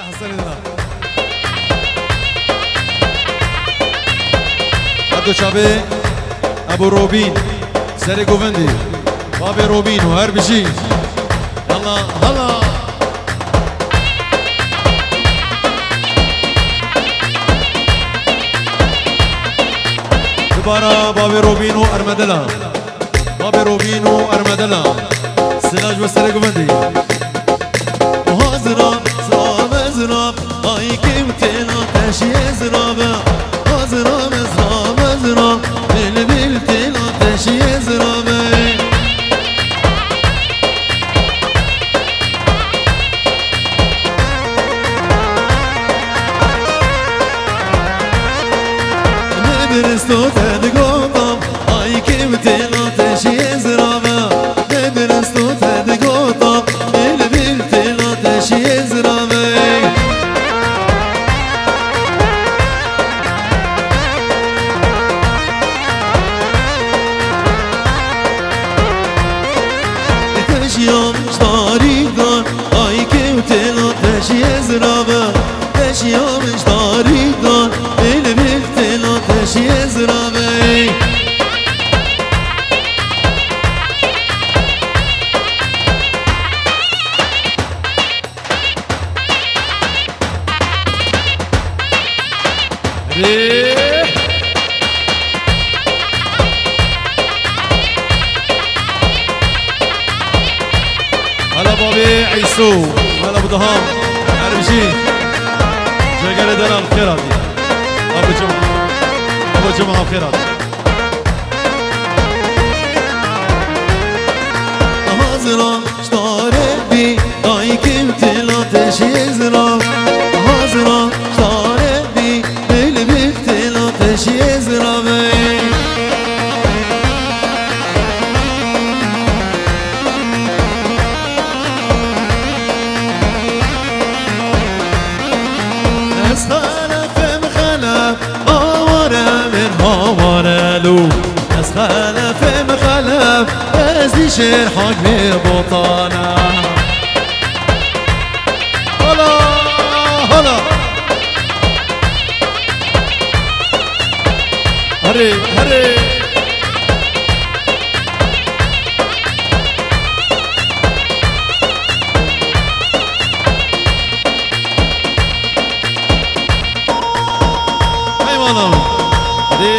حسن دنا هدو شابه ابو روبين سري گووندی باب روبين و هر بشی هلا هلا دوباره باب روبين و ارمدلا باب روبين و ارمدلا سلاج و سري گووندی Hazırım, zırab, ay kimtin ateşi zırabı. Hazırım, zırab, biltin ateşi zırabı. Ne bir istote de gotam, ay kimtin ateşi zırabı. Ne bir istote de gotam, biltin ateşi zırabı. Taşıyamışlar ay kimtin ateşi zırabı. Taşıyamışlar biltin ateşi zırabı. هلا بابي عيسو هلا ابو دهام عربشي شغال دلال خير هذه ابو جمعه خير هذه Hazıram ştarebi ay kimtin ateşi zırab. Hazıram ştarebi biltin ateşi zırab. Eshalefim halef avare min havarelu. Eshalefim halef ezişir hak bir botana. هلا هلا هري هري ايوانا هري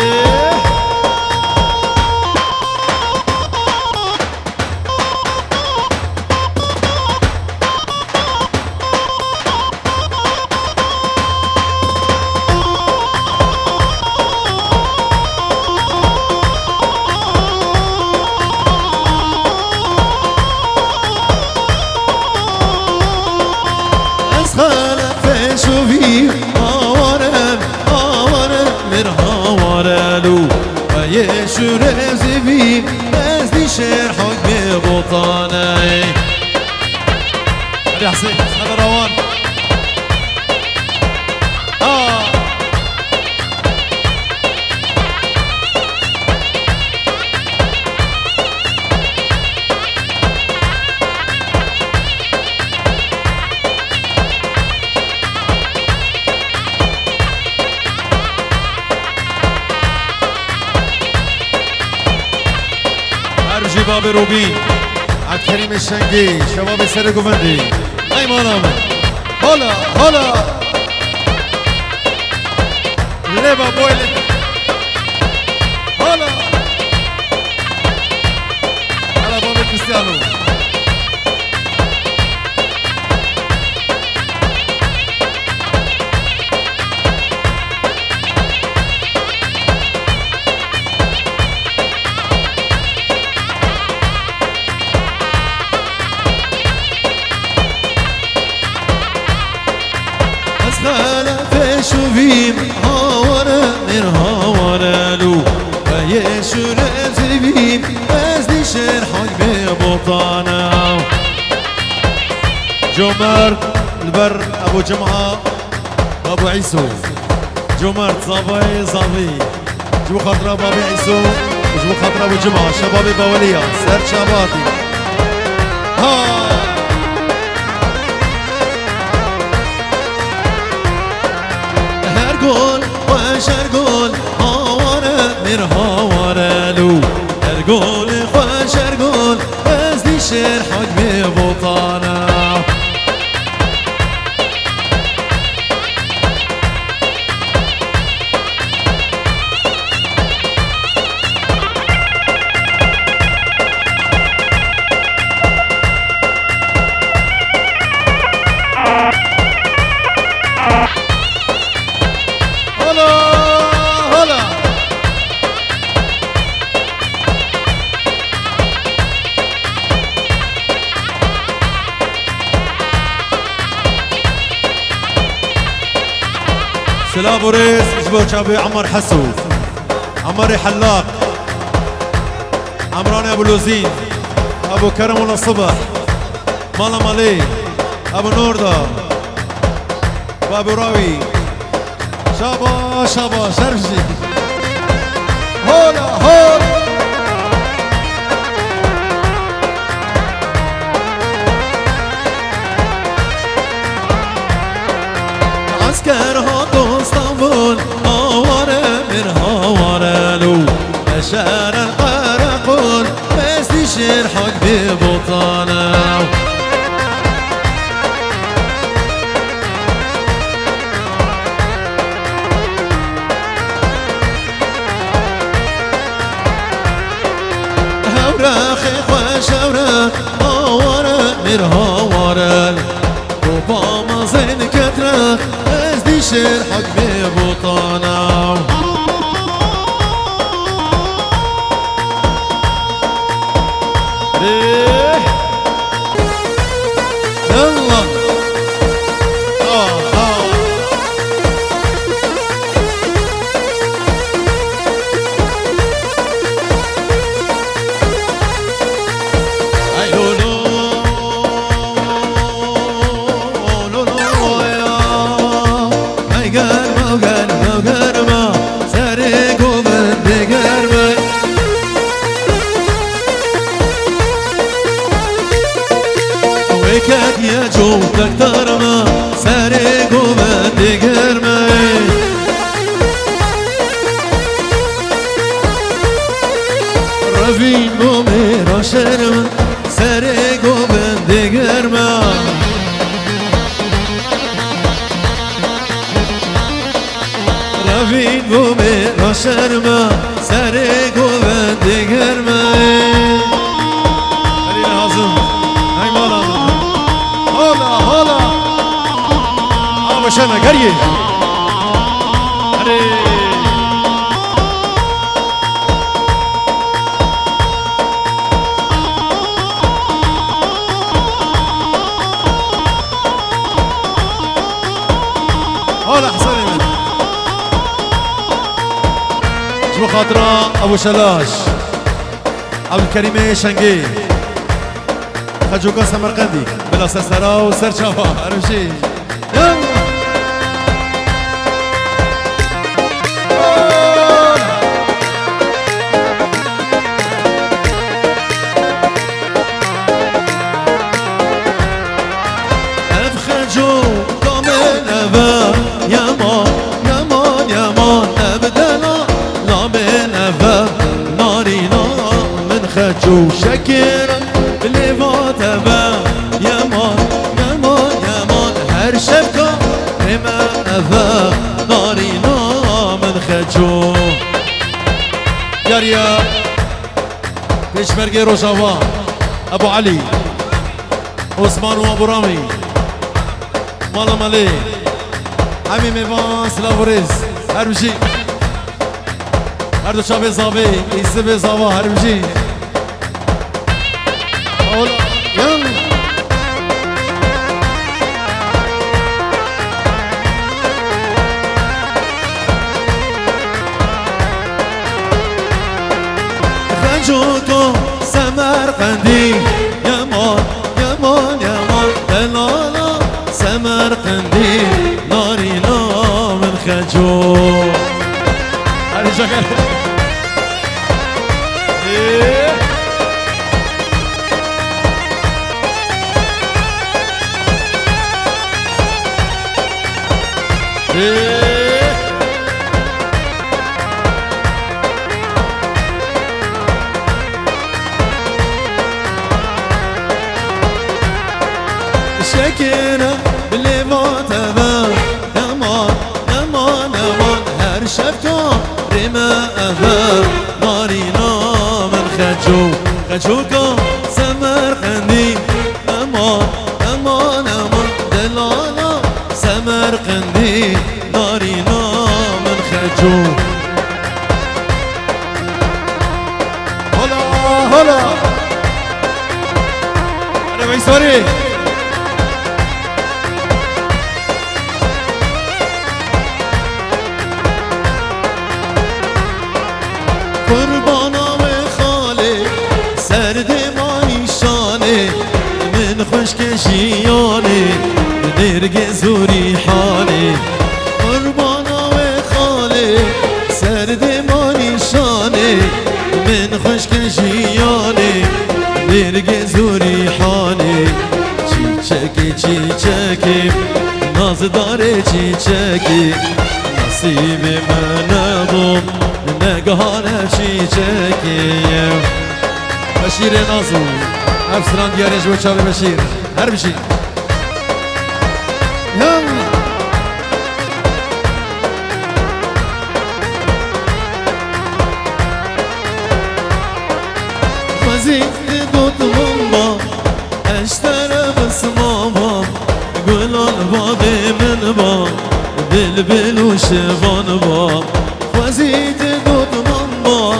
Eshalefim şuvi avarem mir havarelu. Ve yeşur evzivi ezdişer hak bir botana. هري حسين هلا روان هرجي باب روبين عبد الكريم الشنقي شباب سر قومندي ايمان امن هلا هلا ليبا بويلي هلا على باب كريستيانو Eshalefim şuvi avarem mir havarelu. Ve yeşur evzivi ezdişer hak bir botana. جومر البر ابو جمعه ابو عيسو جومر صافي صافي جو خاطر بابي عيسو وجو خاطر ابو جمعه شبابي باوليه سر شبابي ها من هوارلو ارگول خوش ارگول از دی شیر حکم بطانه سلام وريس جبو شابي عمر حسو عمري حلاق عمراني ابو لوزين ابو كرم ولا الصبح مالا مالي ابو نوردا وابو راوي شابا شابا شرفجي هولا هولا عسكر هاتو اسطنبول هواره من هوارلو بشار القرقون بس ديشير حق ببطانه هوراخي خوش هوراخ هواره من هوارل وباما زين كترخ از ديشير حق ببطانه يلا ويكاد يا جو تكتر ما سارق وبدقر ما رفين بومي رشرما سارق وبدقر ما رفين بومي رشرما سارق وبدقر ما خلينا هازم هاي مالا هولا هولا مشانا قريه هولا حسني من شبو خاطرة ابو شلاش عبد الكريم شنقي خجوكا سمرقندي بلا سرسرا وسر شافا ارمشي يلا افخجو كامل افا يمان يمان يمان ابدلا لا من افا نارينا من خجو شكرا لفات افا يمان يمان يمان هر شفكا رما افا نارينا من خجو ياريا بيشمرقي روجافا ابو علي عثمان وابو رامي مالا مالي عمي ميفان سلافوريز هرمشي هردو شابي زابي يسبي زابا هرمشي يلا خجوكو سمرقندي يمان يمان يمان دلالا سمرقندي نارينا من خجو هذه شكل قندی نارینا من خجو هلا هلا انا ميسوري قربانا و خاله سرد مانی شانه من خوشکشیانه درگ زوری حاله قربانا و خاله سرد مانی شانه من خوشکشیانه درگ زوری حاله چی چکی ناز داره چی چکی نصیب من بوم نگهانه چی چکیم بشیر نازو افسران دیارش و چاله بشیر هر بشیر وزید دوتمون با اشتر بسماما گلان باد من با بلبل و شبان با وزید دوتمون با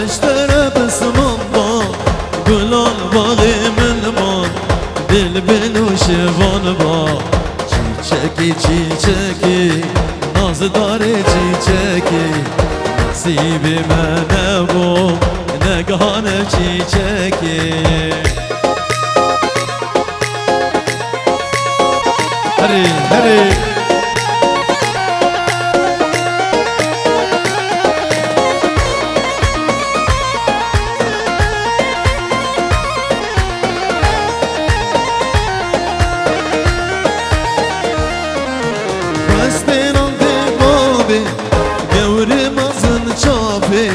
اشتر بسمام با گلان باغ من با بلبل و شبان با چی چکی ناز داره چی چکی نصیب من بو نگهان چی چکی هری هری گوری مازن چاپی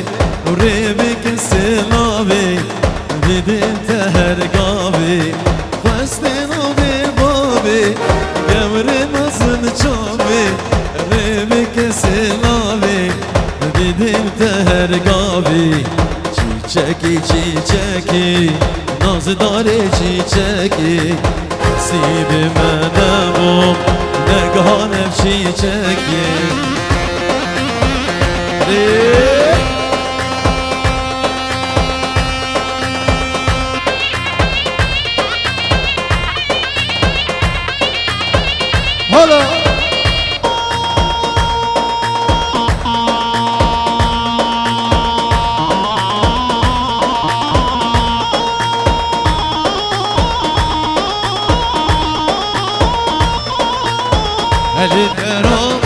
ریبی سلاوی دیدن تهرگاوی خواستن آبی بابی گوری مازن چاپی ریبی سلاوی دیدن تهرگاوی چی چکی ناز داره چی چکی سیب منم نگهانم چی چکی هلا Ali Karam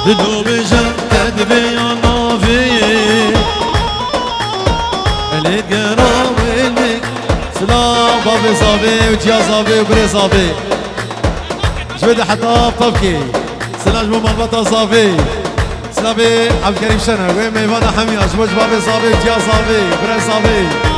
دلو بجم تدبي نافي اللي قرام المك سلام بابي صابي وجيا صابي وبري صابي جبد حطاب طبكي سلام جمو مربطة صابي سلامي عبد الكريم شنه وين ميفانا حمي اجبوج بابي صابي وجيا صابي وبري صابي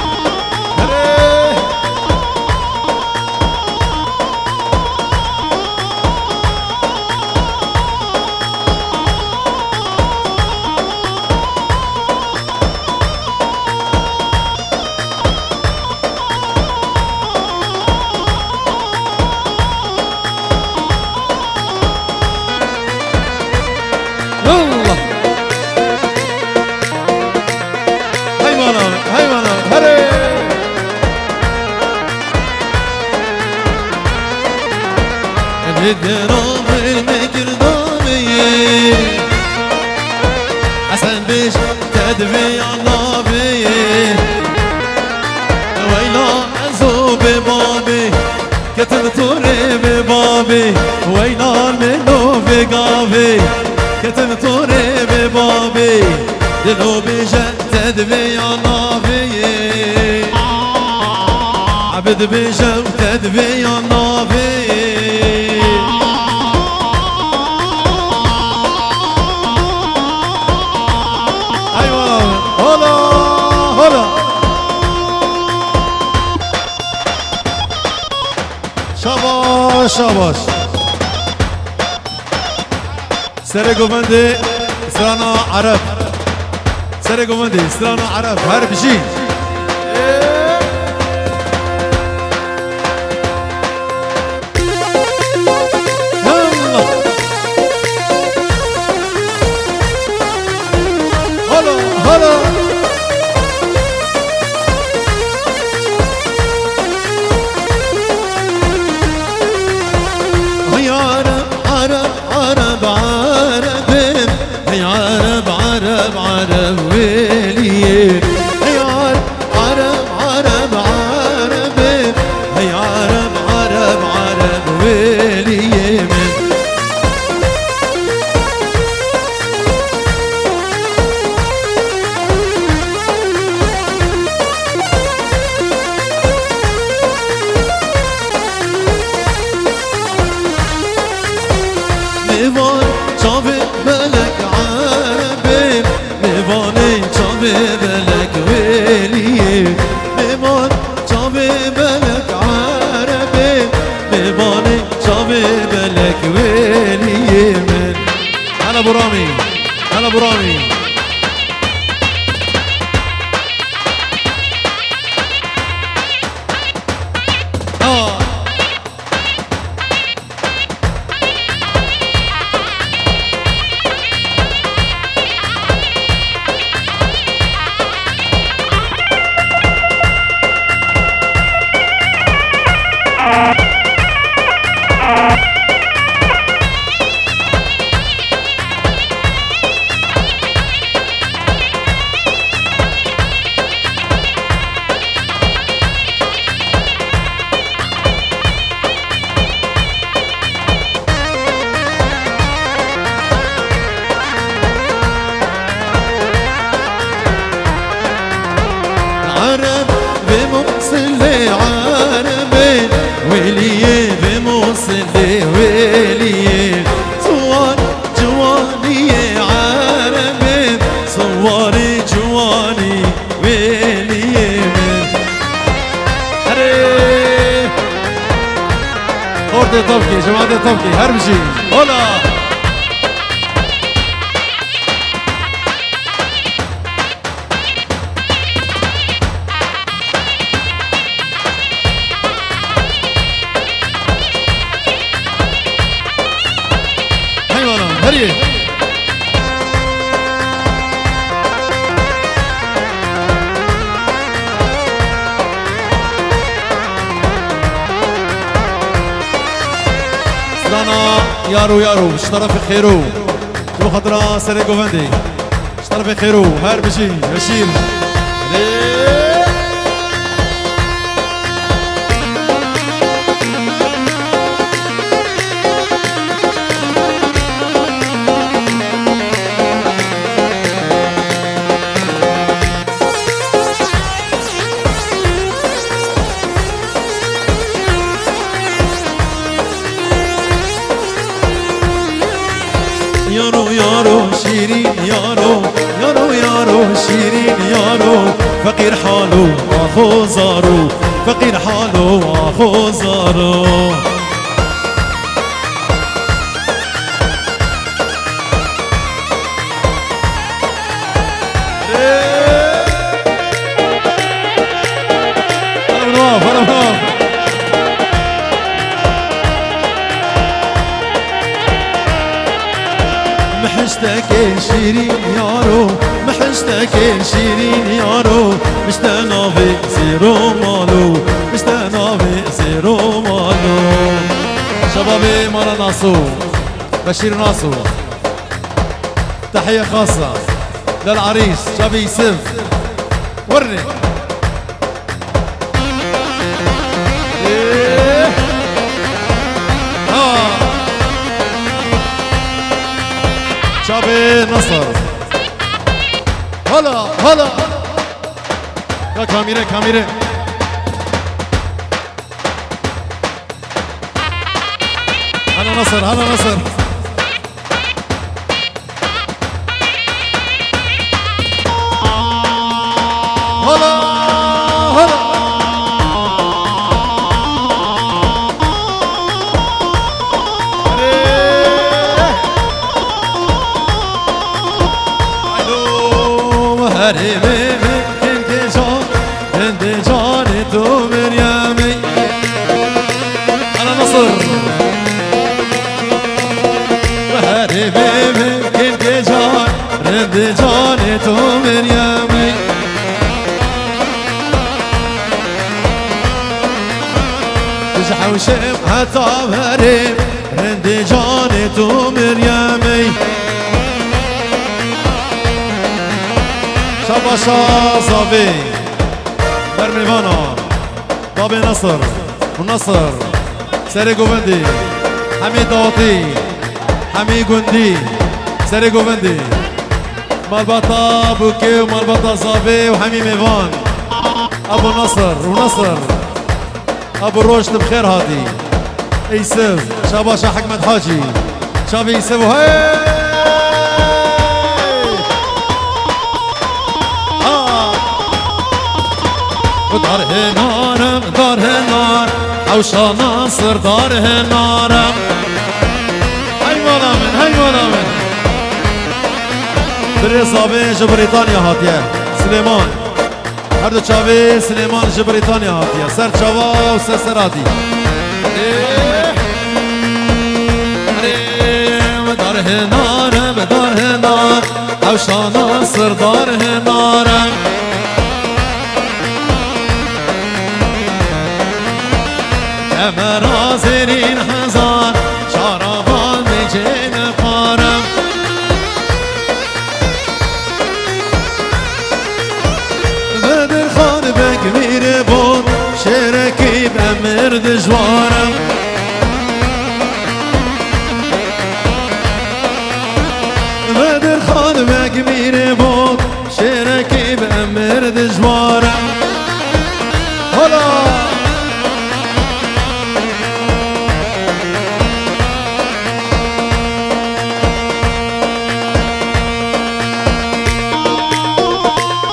الدرام المقردامي حسن بيش تدفي النبي ويلا عزو ببابي كتب طوري ببابي ويلا المنو بقابي كتب طوري ببابي دلو بيش تدفي النبي عبد بيش تدفي النبي شاباش شاباش سر گومنده سرانا عرب سر گومنده سرانا عرب هر بشی ببلك ويلي من. هلا ابو رامي، هلا ابو رامي. طبكي جماعة طبكي هربجي هلا. حيوانا هريه يارو يارو اشترى في خيرو جو خطرة سري قوفندي اشترى في خيرو هار بشي بشير يارو يارو شيرين يارو يارو يارو شيرين يارو فقير حالو اخو زارو فقير حالو اخو زارو محشتك شيرين يارو محشتك شيرين يارو مشتانا في زيرو مالو مشتانا في زيرو مالو. شبابي مرة ناصو بشير ناصو تحية خاصة للعريس شابي يوسف ورني شابي نصر هلا هلا يا كاميرا كاميرا هلا نصر هلا نصر هلا هلا وشم حتى هريم رندي جاني تو مريمي شباشا صافي برميفانا بابي نصر ونصر سري قوفندي حميد دواطي حميد قندي سري قوفندي مالبطا بوكي ومالبطا صافي وحمي ميفان ابو نصر ونصر ابو الرشد بخير هادي يوسف شباشا حكمت حاجي شابي يوسف وهي دار هنارم دار هنار حوشا ناصر دار هنارم آمين بريزابي جا بريطانيا هاتيه سليمان هردو چاوی سليمان جا بريطانيا هاتيه سر چاوا و سر سراتي بدار هنار بدار هنار اوشانا سردار هنار كمرا زيرين هزار شاربان بجين قارم بدر خان بكبير بود شركي بأمر دجوارم بدر خان بكبير بود شركي بأمر دجوارم هلا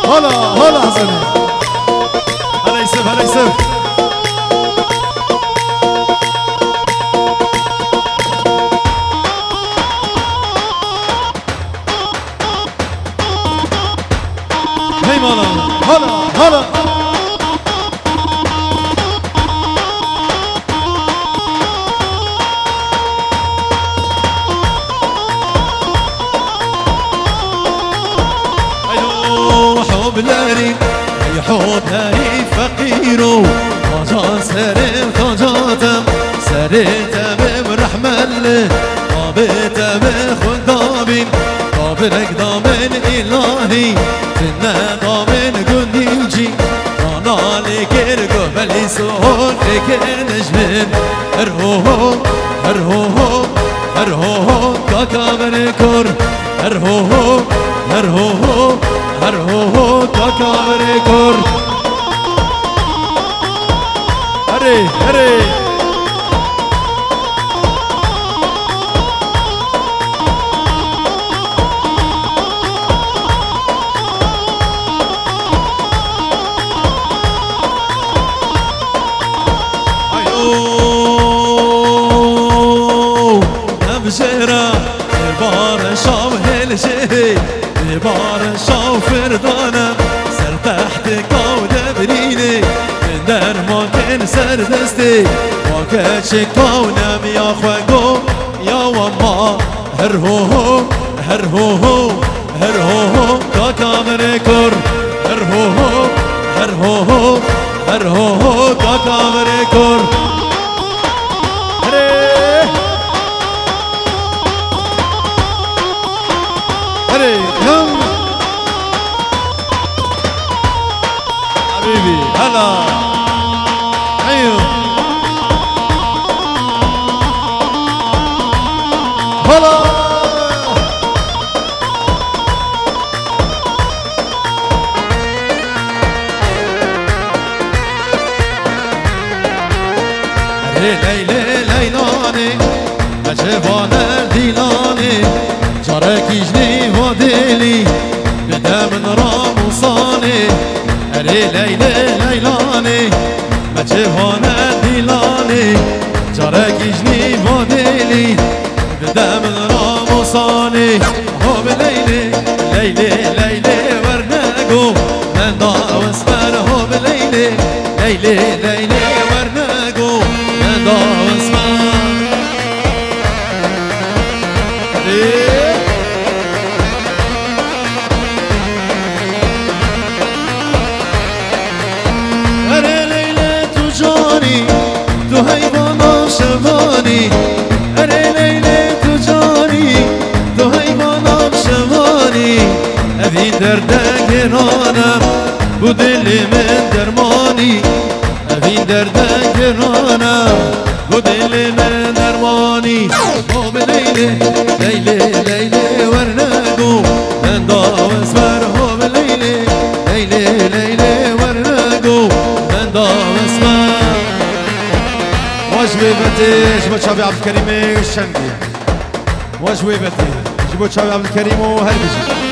هلا هلا حسني هلا يسف هلا يسف هي مالا هلا هلا بلاري يحوب هاري فقيرو طاجا سرير طاجاتم سريتم برحمة الله طابتم خدامين طابرك دامن إلهي تنا دامن قنديجي أنا لكر قبلي سهول لكر نجمن أرهوهو أرهوهو أرهوهو كاكا بركور أرهوهو أرهوهو أرهوهو كاكا بركور هري هري نبجرة بار شاو هلجي بار شاو فردانم سر تحت قود بريني من درمان من سر دستي واقع شكاونم يا خوگو يا وما هرهوهو هرهوهو هرهوهو كاكا بركور هرهوهو هرهوهو هرهوهو كاكا بركور حبيبي هلا ايوه هلا ليلى ليلاني اجبان ديلاني جارك يجني وديلي بدا من راموساني اري ليلى ليلاني مجهوانا ديلاني جارك يجني وديلي بدا من راموساني هو بليلي ليلي ليلي ورناقو من ضاع واسمر هو بليلي ليلي ليلي ورناقو من ضاع واسمر تو حیوانا شوانی اره لیله تو جانی تو حیوانا شوانی اوی درد گرانم بو دل من درمانی اوی درد گرانم بو دل من درمانی او به لیله لیله لیله ورنگو من داوز بر او به لیله لیله لیله ورنگو من داوز بر واجوبتي جبت شابي عبد الكريم الشندي واجوبتي جبت شابي عبد الكريم وهربجي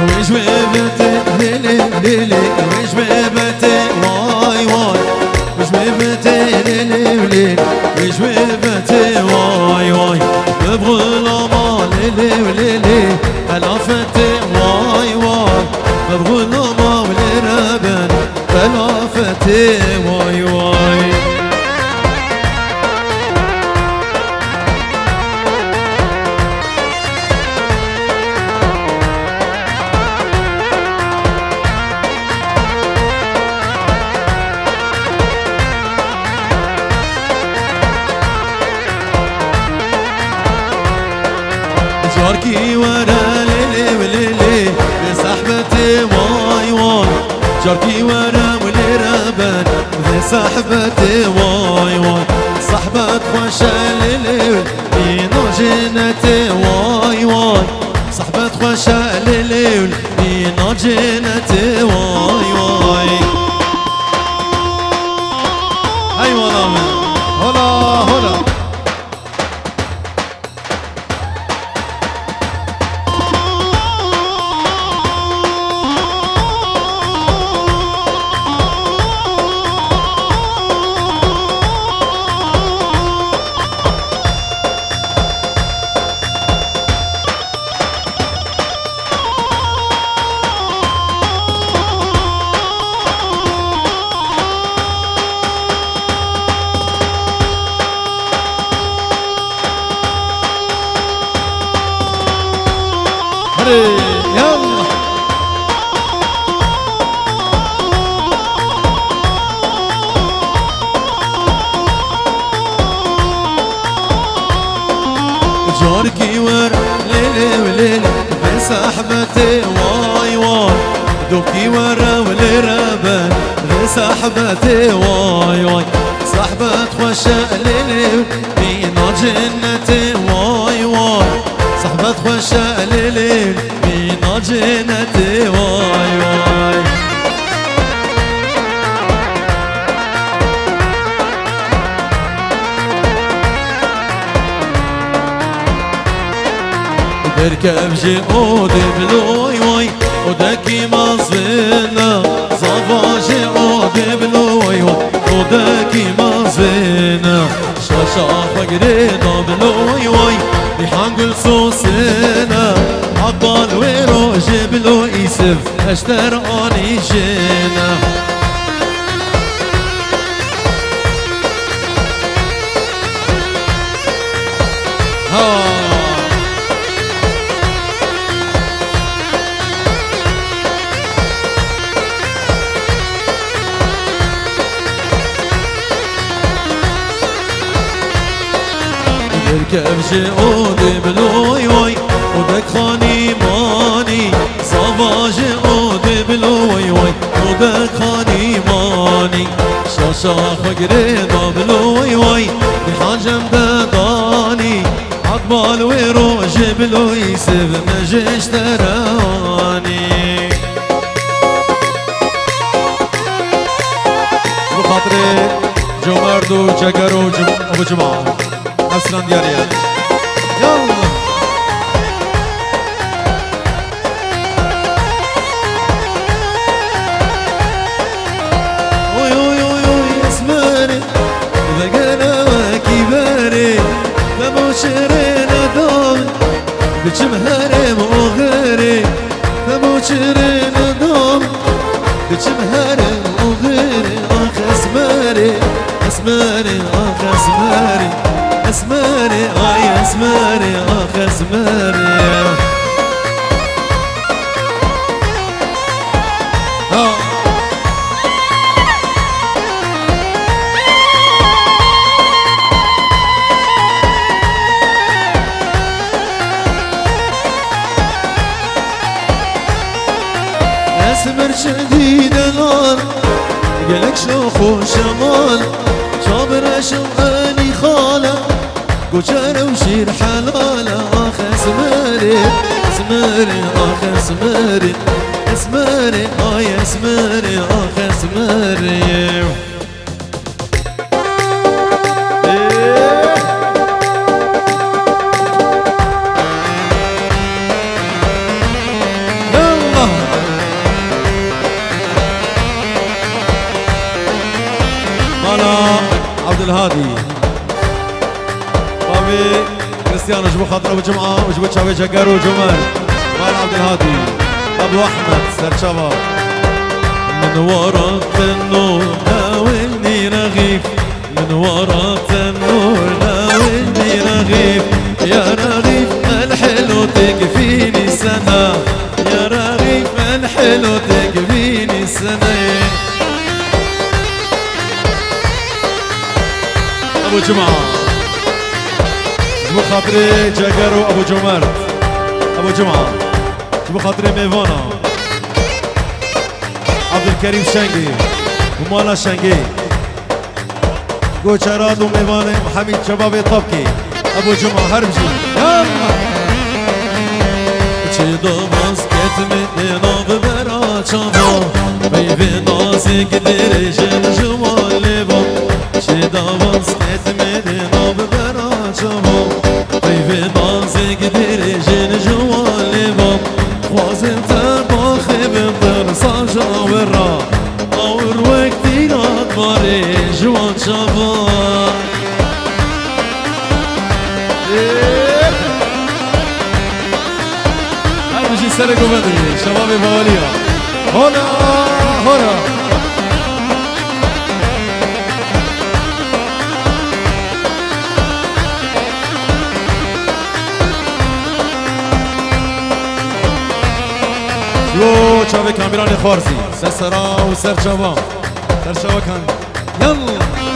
ويش بيبتي ليلي ليلي ويش بيبتي واي واي ويش بيبتي ليلي ليلي ويش بيبتي واي واي ببغى الأمان ليلي وليلي بلافتي واي واي ببغى الأمان ولربن بلافتي واي واي جاركي ورا ليلي وليلي بصحبتي واي واي جاركي ورا ولربن بصحبتي واي واي صحبت خوشة ليلي بينو جنتي واي واي صحبت خوشة ليلي بينو جنتي واي واي ايوه هلا هلا يلا جاركي ور ليلي وليلي بصحبتي واي واي دوكي ورا ولربن بصحبتي واي واي صحبت خوشة ليلي بينا جنتي واي واي صحبت خوشة ليلي بينا جنتي واي واي بركب جي اودي بلوي واي ودكي مازينا صفاجي اودي بلوي واي ودكي مازينا شاشا فقرينا بلوي واي بحنقل صوصنا عقبال ويرو جبلو يسف اشتر اني جينا بركب جي اودي بلوي واي ودك خاني ماني صباجي اودي بلوي واي ودك خاني ماني شاشا فقرينا بلوي واي بحاجم داني عقبال ويروج بلوي سيف مجيش تراني بخاطري جمردو جگرو ابو جماعه نفسنا دياريا يلا اوي اوي اوي اوي اسمعني اذا قلنا كباري لما شرينا دام بجمهري وغيري لما شرينا دام بجمهري وغيري اخ اسماري اسماري اخ اسماري اسماري اي اسماري اخ اسماري اسمر شديد النار قالك شوخ وشمال صابر شغالي خاله قجر وشير حلاله اخ اسماري اسماري اخ اسماري اسماري اي اسماري اخ اسماري يلا كريستيانو جبو خاطر ابو جمعه وجبو تشاوي جاكارو وجمال مال عبد الهادي ابو احمد سر شباب من ورا النور ناولني رغيف من ورا النور ناولني رغيف يا رغيف الحلو تكفيني سنة يا رغيف الحلو تكفيني سنة ابو جمعه جبو خاطري جاكارو ابو جمال ابو جمعه جبو خاطري ميفانا عبد الكريم شنقي ومالا شنقي قوشرات وميفاني محمد شبابي طبكي ابو جمعه هربجي يلا چه داماز کتمی ناب برا چاوا بیوی نازی گدیر جن جمال با چه داماز کتمی ناب برا چاوا بیوی نازی گدیر جن جمال با خوازم تر با خیبم در ساجا و را اور وقتی راد باری جوان چاوا هربجي سرقوا بدري شباب بواليا هنا هنا شو شباب كاميران خارزي سرسرا وسر شباب سر شباب كان يلا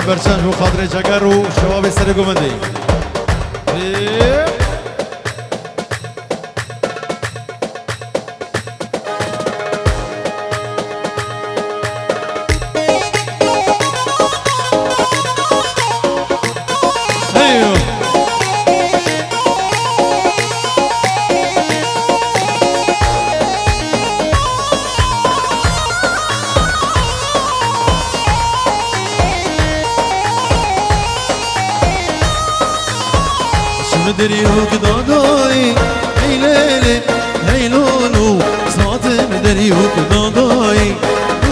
برچن رو خاطر جگر رو شباب سر گومندی مدريوك داداي هي ليلي هي لولو صوت مدريوك داداي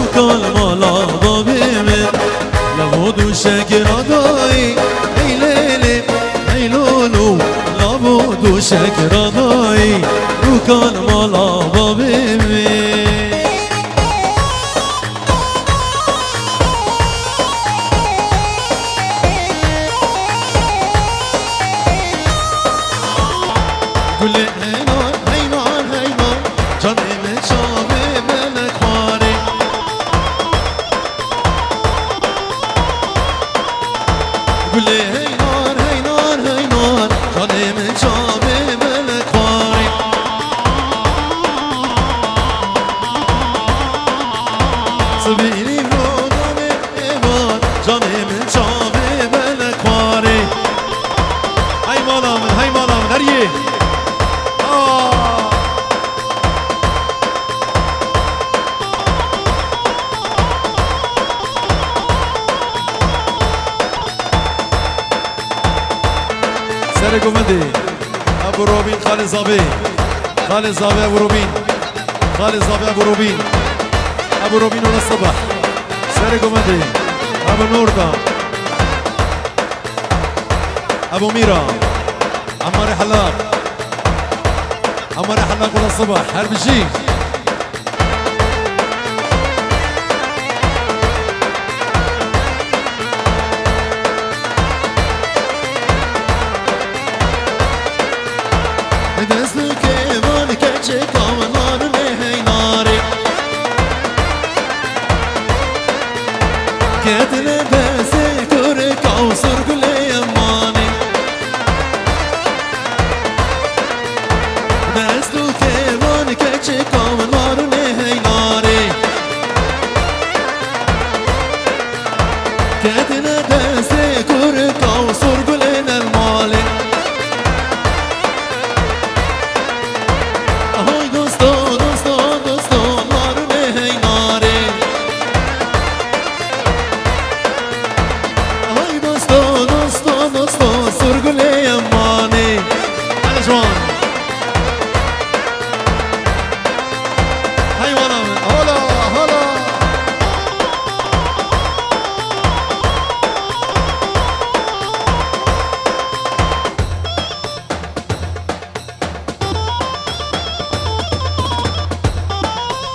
وكل مالا ضابي من لابد شاكر داي هي ليلي هي لولو لابد شاكر داي وكل مالا ضابي من قول لي هينار هينار هينار جاني من شابي ملك خواري قول لي هينار هينار هينار جاني من شابي ملك خواري سبيني بروداني ايمان جاني من شابي ملك خواري هاي مالا من هاي مالا من هريه سر قمدي ابو روبين خالد زابي خالد زابي ابو روبين خالد زابي ابو روبين ابو روبين ولا الصبح سر قمدي ابو نوردا ابو ميرا عماري حلاق عماري حلاق ولا الصبح هربجي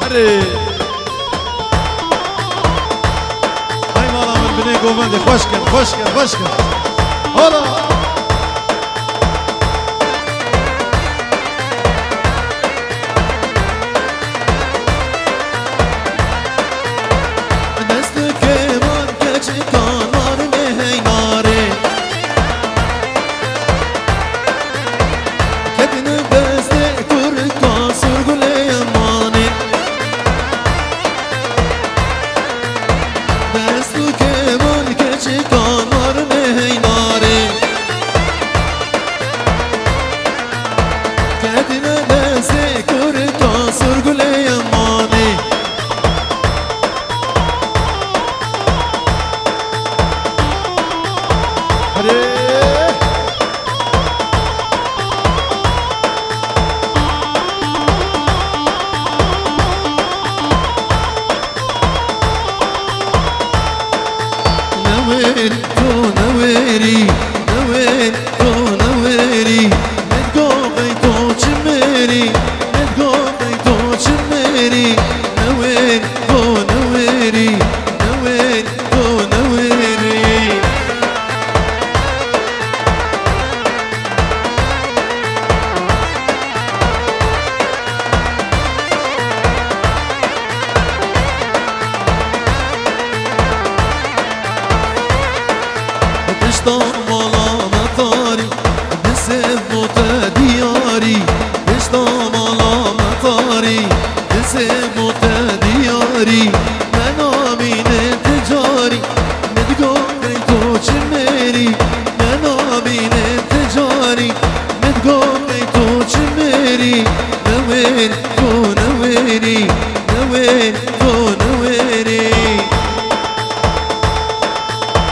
هري هاي مالا من بني قومندي خوشكن خوشكن خوشكن هلا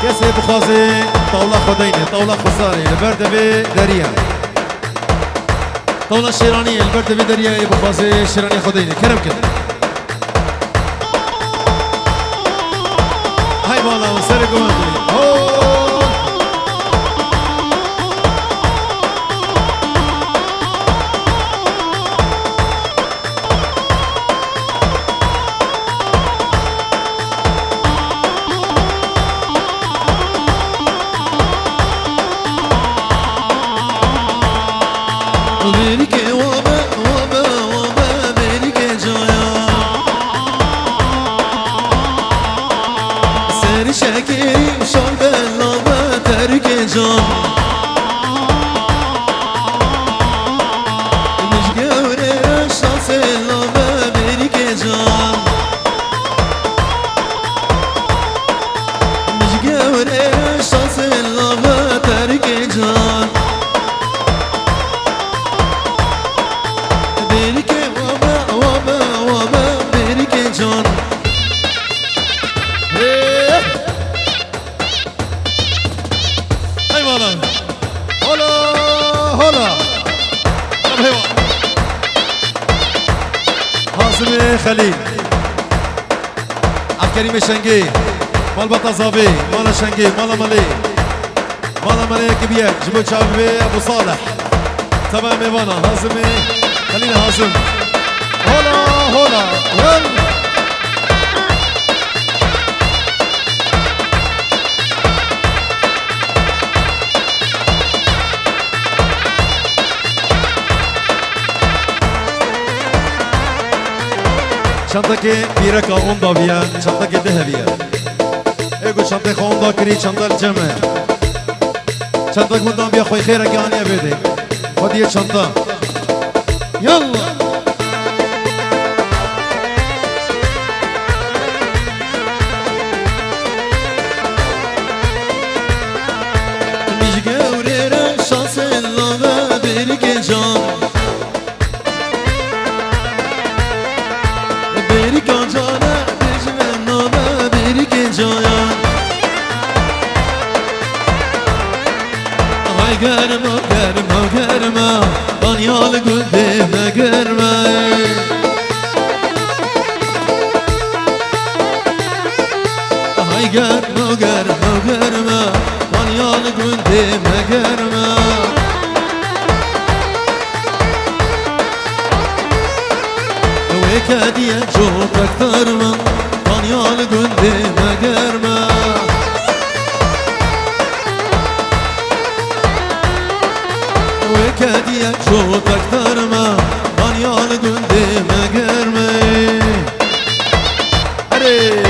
كاسي بخازي طاولة خدينة طاولة خساري البرد بدريا طاولة شيرانية البرد بدريا بخازي شيرانية خدينة كرم كده هاي بالا وسرق ومدري خليل عبد الكريم الشنقي مال بطازابي مال الشنقي مال مالي كبير جبوت شعبي ابو صالح تمام ايوانا هازمي خلينا هازم هولا يلا شنطة بيركا اوندا بيان شنطة ذهبية ايقو شنطة اوندا كري شنطة الجمع شنطة قدام بيا خوي خيرك يعني ابيدي خدي شنطة يلا مش قوري شانس الله بيرك جان گرما بانیال گنده مگرما های گرما بانیال گنده مگرما وكادية جوت أكثر ما طنيال قندي ما قرما وكادية جوت أكثر ما طنيال قندي ما قرما هري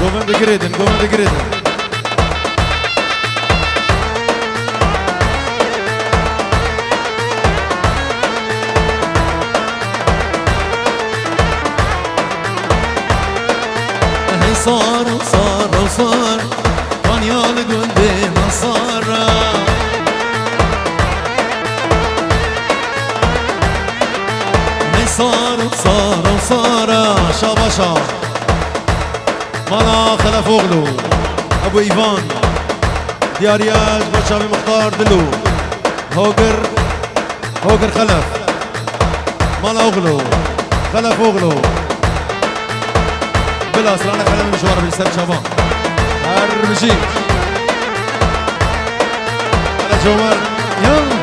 Goven de Greden, Goven de Greden. هي صار وصار وصار طنيال قندي ما صار هي صار وصار وصار شاباشا مالا خلف اوغلو ابو ايفان ديارياج بوشابي مختار دلو هوجر خلف مالا اوغلو خلف اوغلو بلا سرانا خلف المشوار بالسر شابان هربشي على جومر يلا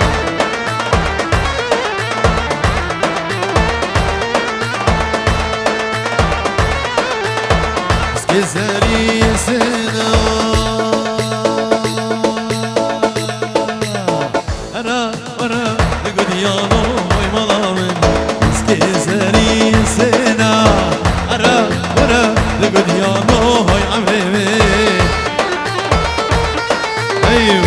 زري سنا أنا ورا لقديانو وي ملامن سكي زري سنا أنا ورا لقديانو وي عميمي أيوه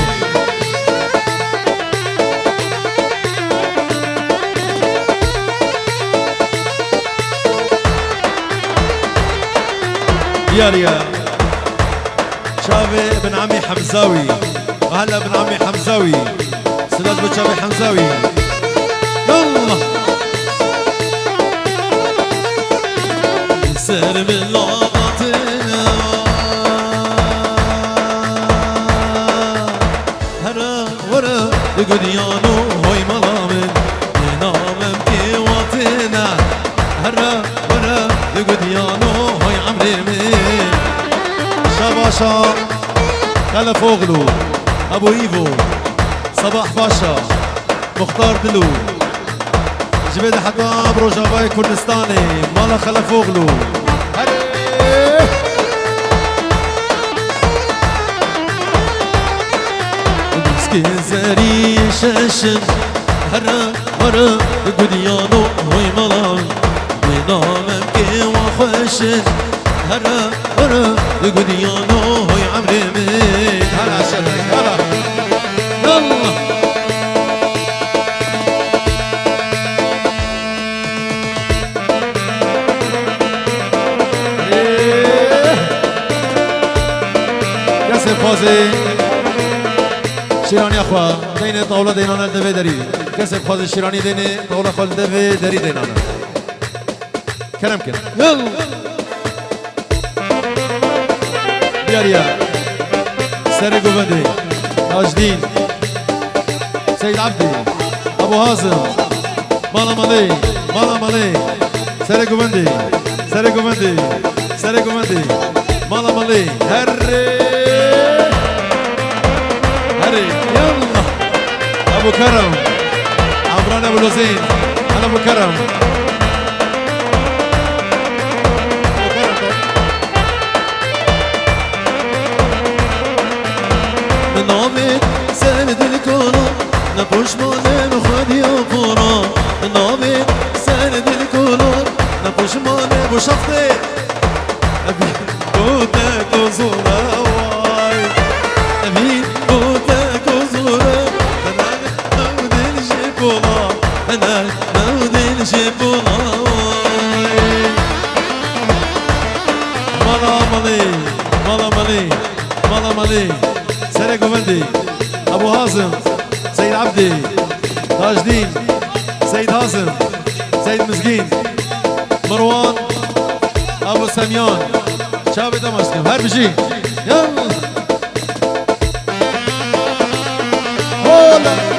دياريا شافي ابن عمي حمزاوي وهلا ابن عمي حمزاوي سداد بوشافي حمزاوي يلا سر من لغتنا هرا ورا لقديانو هوي ملامن ينامم كي وطنا هرا ورا لقديانو هوي عمري شاباشا خلف اوغلو ابو ايفو صباح باشا مختار دلو جبيد حباب روجافاي كردستاني مالا خلف اوغلو مسكين زري شاشن هرا هرا قديانو هوي ملان بنامم كي وخوشن هرا هرا قديانو هوي عمري من هلا شدك هلا يلا كسب فازي شيراني اخوا دين طاوله دينانا دفي دري كسب فازي شيراني دين طاوله خال دفي دري دينانا كلام كده يلا دياريا سري قبدي تاجدين سيد عبدي ابو هازم مالا مالي مالا مالي سري قبندي سري قبندي سري قبندي مالا مالي هري هري يلا ابو كرم عمران ابو لوزين انا ابو كرم نامت سند الكونا نبوش مانه خدي وفورا نامت سند الكونا نبوش مانه بوشفته أبي بوتك وزورا واي أبي بوتك وزورا أنا نود الجبولا أنا نود الجبولا واي مالا مالي مالا مالي مالا مالي سري قبندي ابو هازم سيد عبدي تاج دين سيد هازم سيد مسكين مروان ابو سميان شاب دمشق هربجي يلا يلا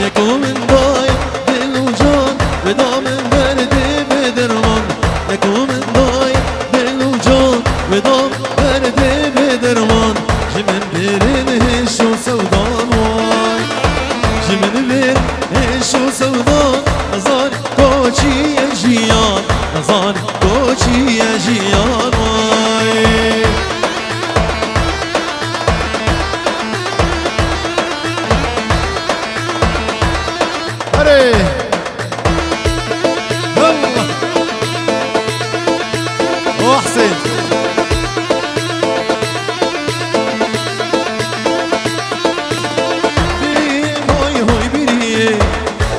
يكون من ضايع بالوجود ودام بردي بدرمان يكون من ضايع بالوجود ودام بردي بدرمان جمن بيرن هشو سودان واي جمن بيرن هشو سودان نزان كوچي يا جيان نزان كوچي يا جيان واي هري يلا واحسن هوي هوي بريه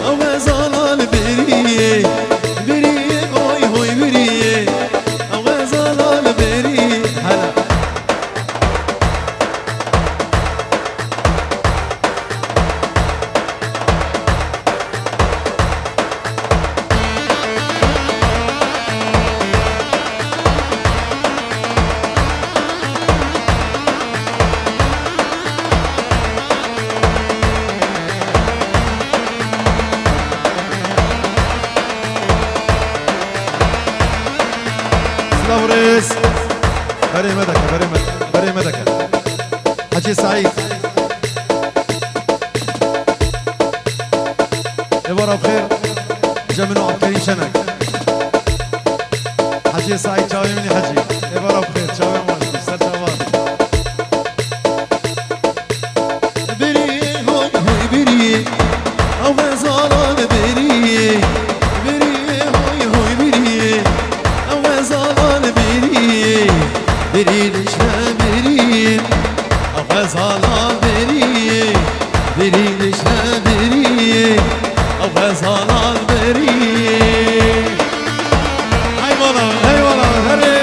او زلال بريه بريه هوي هوي بريه او زلال بريه هلا سلام بري مدك بري مدك حجي سعيد إبارة بخير جمنو عبد الكريم شنك حجي سعيد شاوي مني حجي إبارة بخير شاوي مالك سر شوال بريه هوي هوي بريه او زلال بريه بريه هوي هوي بريه او زلال بريه بريه لشنا بريه او زلال بريه بريه لشنا بريه او زلال بريه هاي والله هري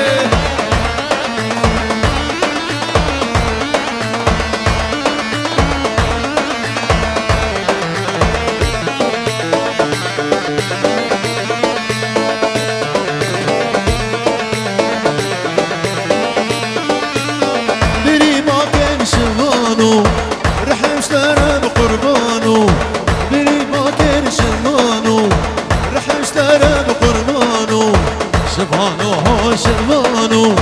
بري ما كان شغانو رح اشترى بقربانو بري ما كان شغانو رح اشترى بقربانو شبانو هو شبانو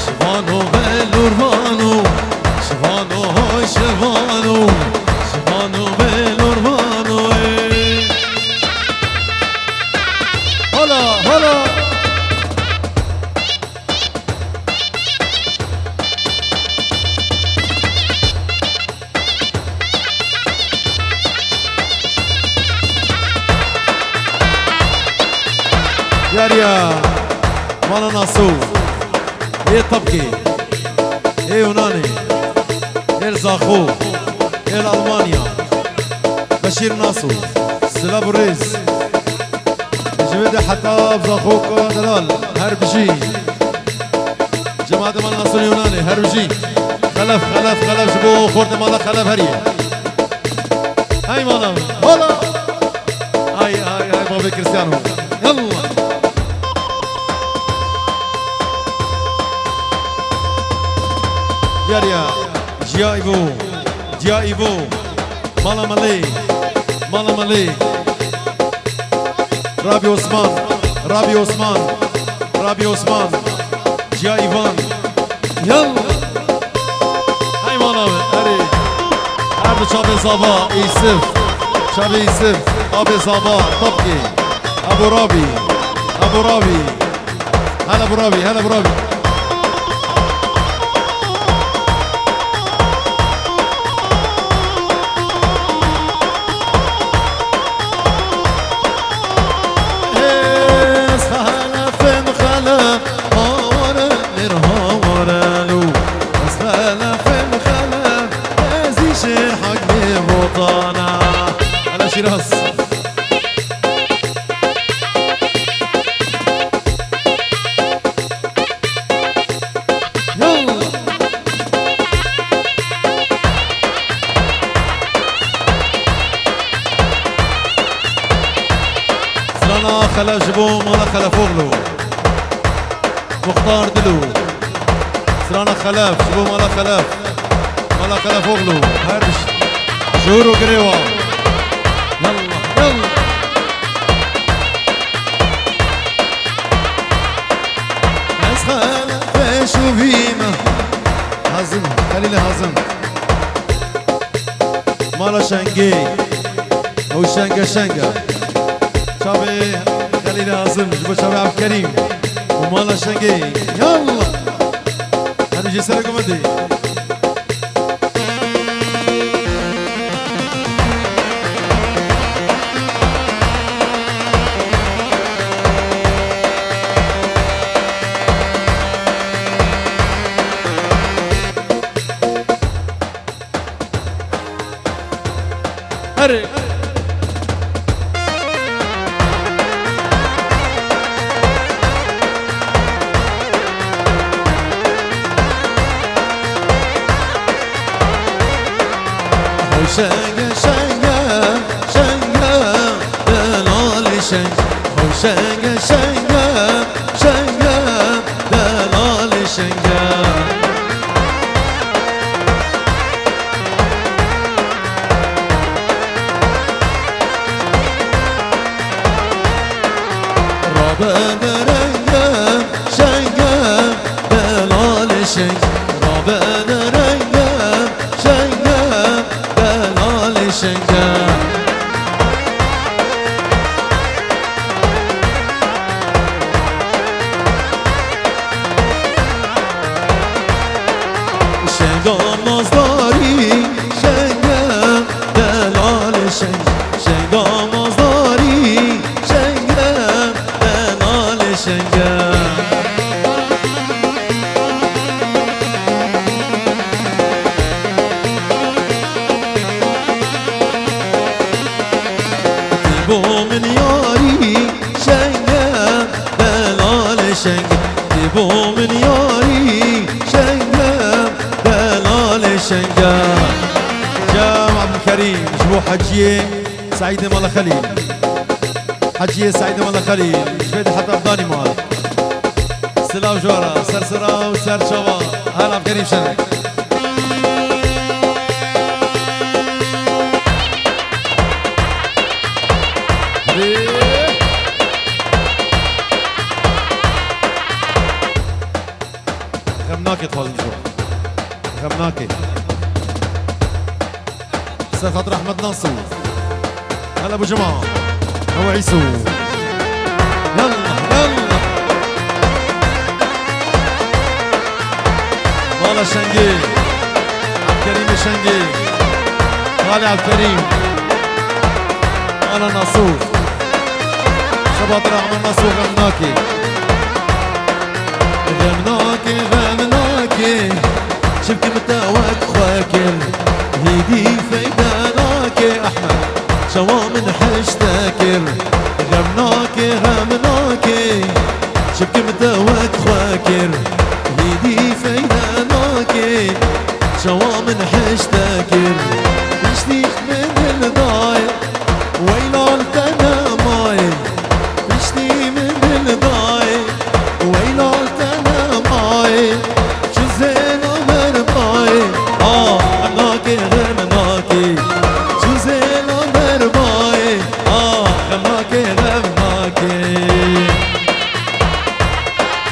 شبانو بالوربانو شبانو هو شبانو شبانو بالوربانو هلا ياريا مانا ناسو ايه طبقي ايه يوناني ايه الزاخو ايه الالمانيا بشير ناسو سلاب الريز جبدي حتى بزاخوك دلال هربجي جماعة مانا ناسو اليوناني هربجي خلف جبو خورد مالا خلف هريه هاي مانا هلا هاي بابي كريستيانو يلا ياريا جيا ايفو مالا مالي رابي عثمان جيا ايفان يلا هاي مالا هري عبد شابي زابا يوسف ابي زابا طبقي ابو رابي هلا ابو رابي شيراز يلا خلاف جبو مالا خلاف اغلو مختار دلو سرانا خلاف جبو مالا خلاف اغلو هرش جورو قريوة يلا يلا ناس خلاف شوفينا هزم خليلي هزم مالا شنقي او شنقة شابي خليلي هزم جبو شابي عبد الكريم ومالا شنقي يلا هنجي سرقوا مدي هري شنقة شنقة شنقة دلالي شنقة شنقة شنقة شنقة دلالي شنقة رابع درنقة شنقة دلالي شنقة رابع درنقة شنقة دلالي شنقة شنقة مصداري شنقة دلالي شنقة شنقة مصداري شنقة دلالي شنقة تبو من ياري شنقة دلالي شنقة تبو من ياري شنقة دلالي شنقة جام عبد الكريم جبو حجية سعيدة مالا خليل حجية سعيدة مالا خليل جبيد حتى أفضاني مال سلا وجورا سرسرا وسر شوا هلا عبد الكريم شنك غمناكي تفضل جو غمناكي خاطر احمد ناصر هلا ابو جماعه هو عيسو يلا يلا مالا شنقي عبد الكريم الشنقي غالي عبد الكريم مالا ناصور شباط احمد ناصور غمناكي غمناكي غمناكي شبكي متاوك خواكر هيدي فيداناكي احمد شوا من حشتاكر غمناكي غمناكي شبكي متاوك خواكر هيدي فيداناكي شوا من حشتاكر بشتيك من الضايع ويلان تنا ماي بشتي من الضايع ويلان تنا ماي شو زين عمر باي غمناكي غمناكي شو زين عمر باي غمناكي غمناكي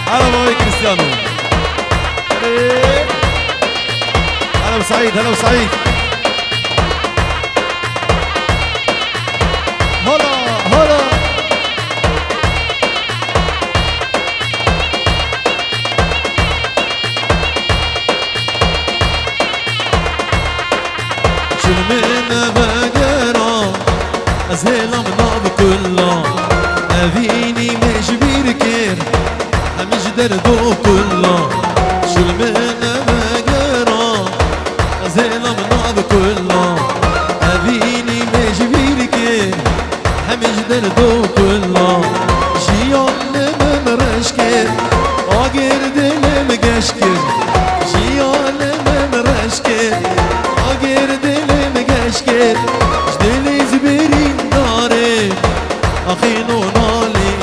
هلا بابي كريستيانو هلا وسعيد هلا وسعيد هلا هلا شو من بقرا أزهلا من ناب كله أبيني مش بيركر مش دردو كله شو من بقرا أزهلا من ناب كله أبيني مش بيركر مش دردو كله جيان من رشكر آگر دلم گشکر جیان من رشکر آگر دلم گشکر دل زبرین داره آخین و نالی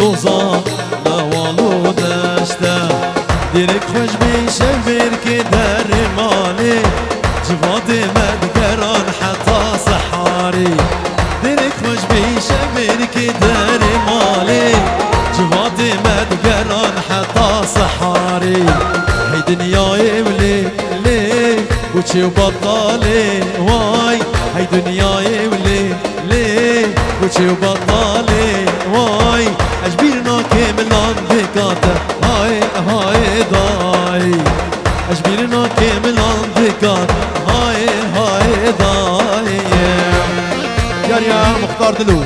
سوزا لوالو دشته دیرک خوش بیشه برک در مالی جواد مدگران حتا سحاری دیرک خوش بیشه برک در مالی جواد مدگران حتا سحاری هی دنیای ولی لی بوچی و بطالی وای هی دنیای ولی لی بوچی و بطالی وای اجبیرنا کملان بکاته های های دای اجبیرنا کملان بکاته های های دای يا مختار دلو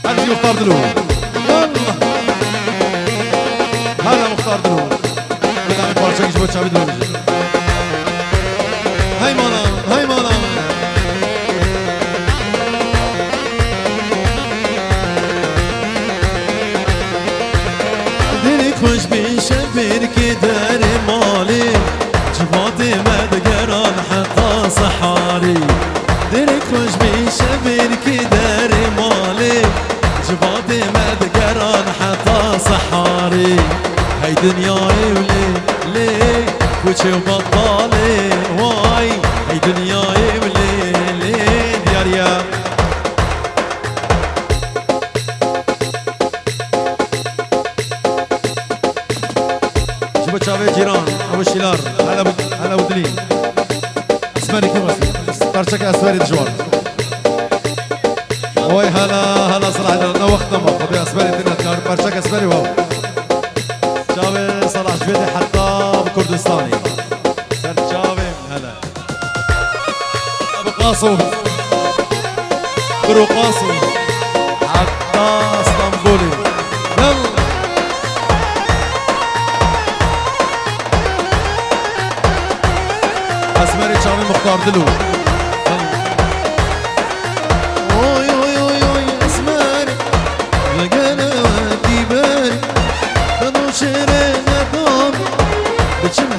هذا مختار دلو والله هذا مختار دلو بدنا نبارشك يجيبوا تشابي دلو هاي مالا هاي مالا دلك خوش بيشه بركي دار مالي جواد مدگران حتا سحاری دلك خوش بيشه بركي دار مالي جواد مدگران حتا سحاری هاي دنیای ولی لی کوچه و بطالی وای هاي دنیای ولی لی دیاریا جيبوا تشابي جيران ابو الشيلار هلا ابو دليل اسمري كما طرشك اسمري دجوار وي هلا صلاح نوخت ما خذي اسمري الدنيا كار برشك اسمري واو تشابي صلاح جبيدي حتى بكردستاني سر تشابي هلا ابو قاسم برو قاسم حتى اسطنبولي يلا اسمري تشابي مختار دلو اوي اوي اوي اوي اسمري لقنا ودي بالي بدو شيرين دوم بتشم